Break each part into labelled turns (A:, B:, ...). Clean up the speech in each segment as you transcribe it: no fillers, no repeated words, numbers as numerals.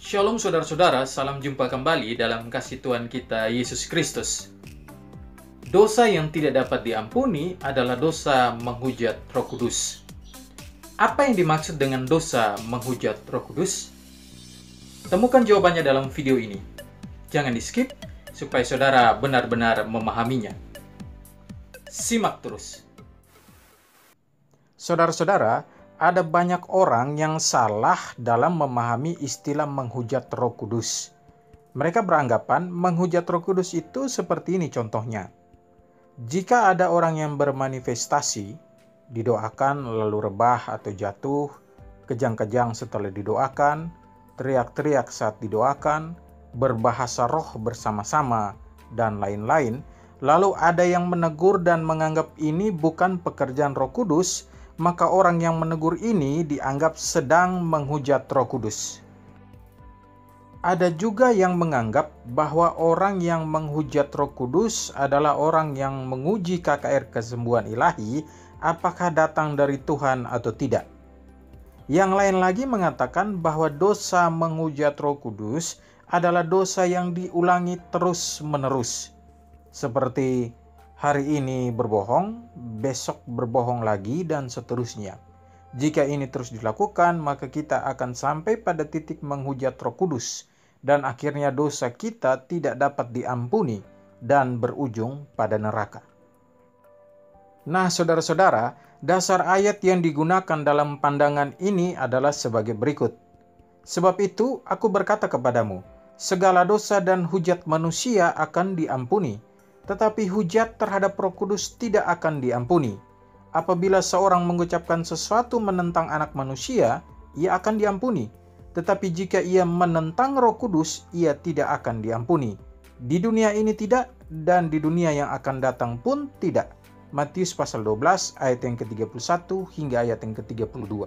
A: Shalom saudara-saudara, salam jumpa kembali dalam kasih Tuhan kita Yesus Kristus. Dosa yang tidak dapat diampuni adalah dosa menghujat Roh Kudus. Apa yang dimaksud dengan dosa menghujat Roh Kudus? Temukan jawabannya dalam video ini. Jangan di-skip supaya saudara benar-benar memahaminya. Simak terus. Saudara-saudara, ada banyak orang yang salah dalam memahami istilah menghujat Roh Kudus. Mereka beranggapan menghujat Roh Kudus itu seperti ini contohnya. Jika ada orang yang bermanifestasi, didoakan lalu rebah atau jatuh, kejang-kejang setelah didoakan, teriak-teriak saat didoakan, berbahasa roh bersama-sama, dan lain-lain, lalu ada yang menegur dan menganggap ini bukan pekerjaan Roh Kudus, maka orang yang menegur ini dianggap sedang menghujat Roh Kudus. Ada juga yang menganggap bahwa orang yang menghujat Roh Kudus adalah orang yang menguji KKR kesembuhan ilahi, apakah datang dari Tuhan atau tidak. Yang lain lagi mengatakan bahwa dosa menghujat Roh Kudus adalah dosa yang diulangi terus-menerus. Seperti hari ini berbohong, besok berbohong lagi, dan seterusnya. Jika ini terus dilakukan, maka kita akan sampai pada titik menghujat Roh Kudus, dan akhirnya dosa kita tidak dapat diampuni dan berujung pada neraka. Nah, saudara-saudara, dasar ayat yang digunakan dalam pandangan ini adalah sebagai berikut. Sebab itu, aku berkata kepadamu, segala dosa dan hujat manusia akan diampuni, tetapi hujat terhadap Roh Kudus tidak akan diampuni. Apabila seorang mengucapkan sesuatu menentang anak manusia, ia akan diampuni. Tetapi jika ia menentang Roh Kudus, ia tidak akan diampuni. Di dunia ini tidak, dan di dunia yang akan datang pun tidak. Matius pasal 12 ayat yang ke-31 hingga ayat yang ke-32.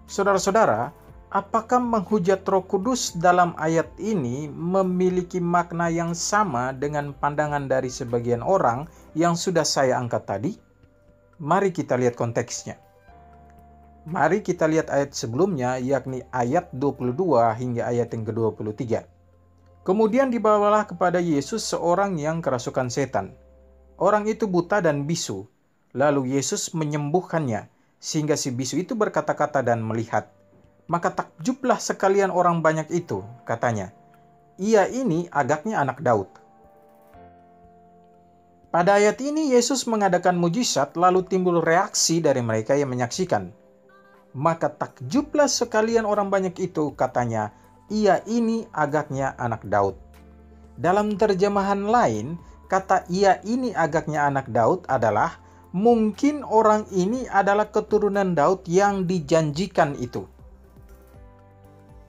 A: Saudara-saudara, apakah menghujat Roh Kudus dalam ayat ini memiliki makna yang sama dengan pandangan dari sebagian orang yang sudah saya angkat tadi? Mari kita lihat konteksnya. Mari kita lihat ayat sebelumnya, yakni ayat 22 hingga ayat yang ke-23. Kemudian dibawalah kepada Yesus seorang yang kerasukan setan. Orang itu buta dan bisu. Lalu Yesus menyembuhkannya, sehingga si bisu itu berkata-kata dan melihat. Maka takjublah sekalian orang banyak itu, katanya. Ia ini agaknya anak Daud. Pada ayat ini Yesus mengadakan mujizat, lalu timbul reaksi dari mereka yang menyaksikan. Maka takjublah sekalian orang banyak itu, katanya. Ia ini agaknya anak Daud. Dalam terjemahan lain, kata ia ini agaknya anak Daud adalah mungkin orang ini adalah keturunan Daud yang dijanjikan itu.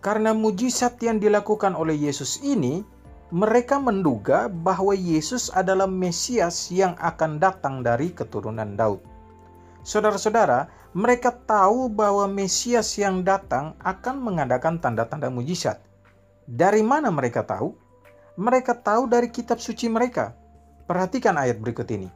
A: Karena mujizat yang dilakukan oleh Yesus ini, mereka menduga bahwa Yesus adalah Mesias yang akan datang dari keturunan Daud. Saudara-saudara, mereka tahu bahwa Mesias yang datang akan mengadakan tanda-tanda mujizat. Dari mana mereka tahu? Mereka tahu dari kitab suci mereka. Perhatikan ayat berikut ini.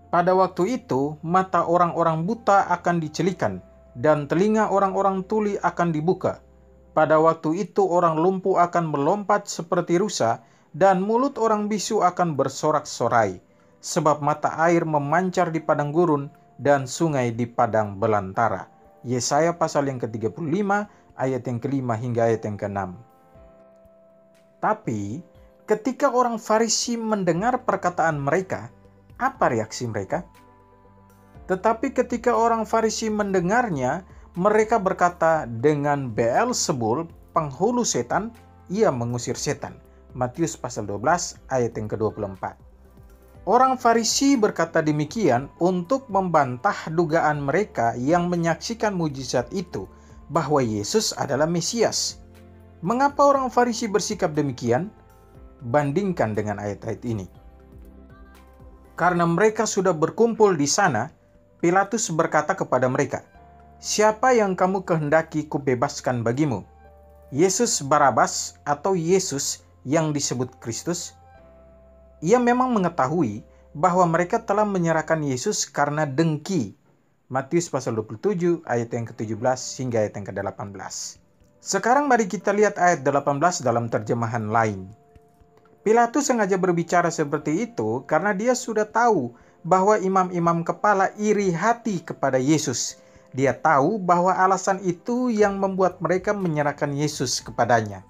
A: Pada waktu itu, mata orang-orang buta akan dicelikan, dan telinga orang-orang tuli akan dibuka. Pada waktu itu orang lumpuh akan melompat seperti rusa, dan mulut orang bisu akan bersorak-sorai, sebab mata air memancar di padang gurun, dan sungai di padang belantara. Yesaya pasal yang ke-35, ayat yang ke-5 hingga ayat yang ke-6. Tapi, ketika orang Farisi mendengar perkataan mereka, apa reaksi mereka? Tetapi ketika orang Farisi mendengarnya, mereka berkata, dengan Beelzebul, penghulu setan, ia mengusir setan. Matius pasal 12 ayat yang ke-24. Orang Farisi berkata demikian untuk membantah dugaan mereka yang menyaksikan mujizat itu, bahwa Yesus adalah Mesias. Mengapa orang Farisi bersikap demikian? Bandingkan dengan ayat-ayat ini. Karena mereka sudah berkumpul di sana, Pilatus berkata kepada mereka, siapa yang kamu kehendaki kubebaskan bagimu? Yesus Barabas atau Yesus yang disebut Kristus? Ia memang mengetahui bahwa mereka telah menyerahkan Yesus karena dengki. Matius pasal 27 ayat yang ke-17 hingga ayat yang ke-18. Sekarang mari kita lihat ayat 18 dalam terjemahan lain. Pilatus sengaja berbicara seperti itu karena dia sudah tahu bahwa imam-imam kepala iri hati kepada Yesus. Dia tahu bahwa alasan itu yang membuat mereka menyerahkan Yesus kepadanya.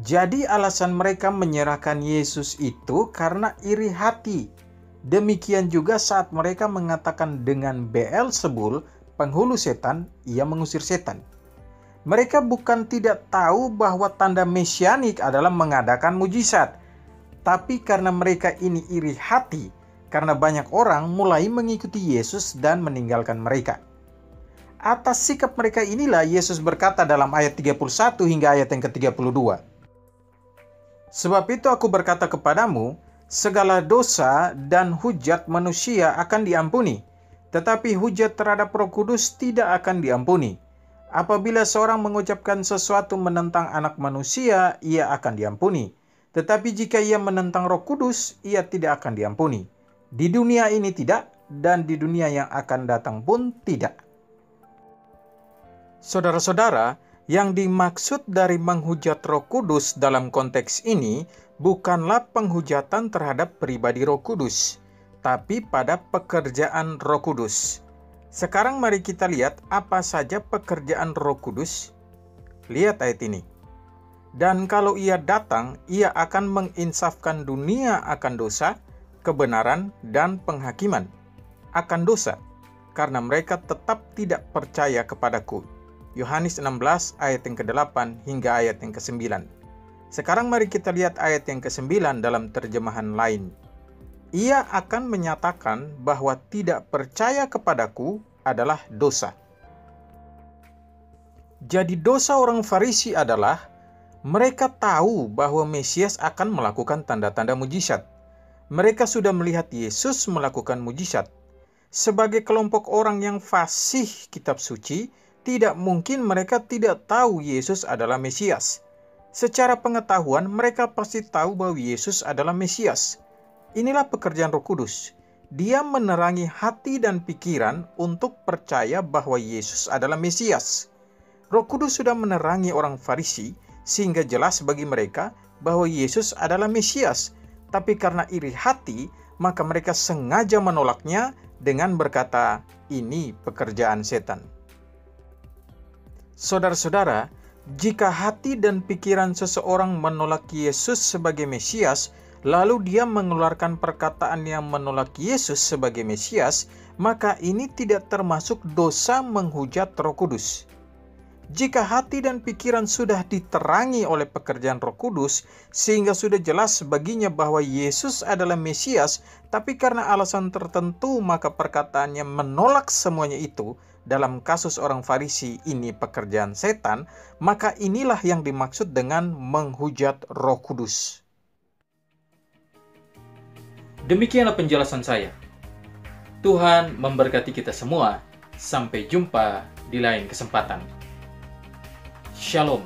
A: Jadi alasan mereka menyerahkan Yesus itu karena iri hati. Demikian juga saat mereka mengatakan dengan Beelzebul, penghulu setan, ia mengusir setan. Mereka bukan tidak tahu bahwa tanda mesianik adalah mengadakan mujizat. Tapi karena mereka ini iri hati, karena banyak orang mulai mengikuti Yesus dan meninggalkan mereka. Atas sikap mereka inilah Yesus berkata dalam ayat 31 hingga ayat yang ke-32. Sebab itu aku berkata kepadamu, segala dosa dan hujat manusia akan diampuni, tetapi hujat terhadap Roh Kudus tidak akan diampuni. Apabila seorang mengucapkan sesuatu menentang anak manusia, ia akan diampuni. Tetapi jika ia menentang Roh Kudus, ia tidak akan diampuni. Di dunia ini tidak, dan di dunia yang akan datang pun tidak. Saudara-saudara, yang dimaksud dari menghujat Roh Kudus dalam konteks ini bukanlah penghujatan terhadap pribadi Roh Kudus, tapi pada pekerjaan Roh Kudus. Sekarang mari kita lihat apa saja pekerjaan Roh Kudus. Lihat ayat ini. Dan kalau ia datang, ia akan menginsafkan dunia akan dosa, kebenaran, dan penghakiman. Akan dosa, karena mereka tetap tidak percaya kepadaku. Yohanes 16 ayat yang ke-8 hingga ayat yang ke-9. Sekarang mari kita lihat ayat yang ke-9 dalam terjemahan lain. Ia akan menyatakan bahwa tidak percaya kepadaku adalah dosa. Jadi dosa orang Farisi adalah mereka tahu bahwa Mesias akan melakukan tanda-tanda mujizat. Mereka sudah melihat Yesus melakukan mujizat. Sebagai kelompok orang yang fasih kitab suci, tidak mungkin mereka tidak tahu Yesus adalah Mesias. Secara pengetahuan, mereka pasti tahu bahwa Yesus adalah Mesias. Inilah pekerjaan Roh Kudus. Dia menerangi hati dan pikiran untuk percaya bahwa Yesus adalah Mesias. Roh Kudus sudah menerangi orang Farisi sehingga jelas bagi mereka bahwa Yesus adalah Mesias. Tapi karena iri hati, maka mereka sengaja menolaknya dengan berkata, "Ini pekerjaan setan." Saudara-saudara, jika hati dan pikiran seseorang menolak Yesus sebagai Mesias, lalu dia mengeluarkan perkataan yang menolak Yesus sebagai Mesias, maka ini tidak termasuk dosa menghujat Roh Kudus. Jika hati dan pikiran sudah diterangi oleh pekerjaan Roh Kudus, sehingga sudah jelas baginya bahwa Yesus adalah Mesias, tapi karena alasan tertentu maka perkataannya menolak semuanya itu, dalam kasus orang Farisi ini pekerjaan setan, maka inilah yang dimaksud dengan menghujat Roh Kudus. Demikianlah penjelasan saya. Tuhan memberkati kita semua. Sampai jumpa di lain kesempatan. Shalom.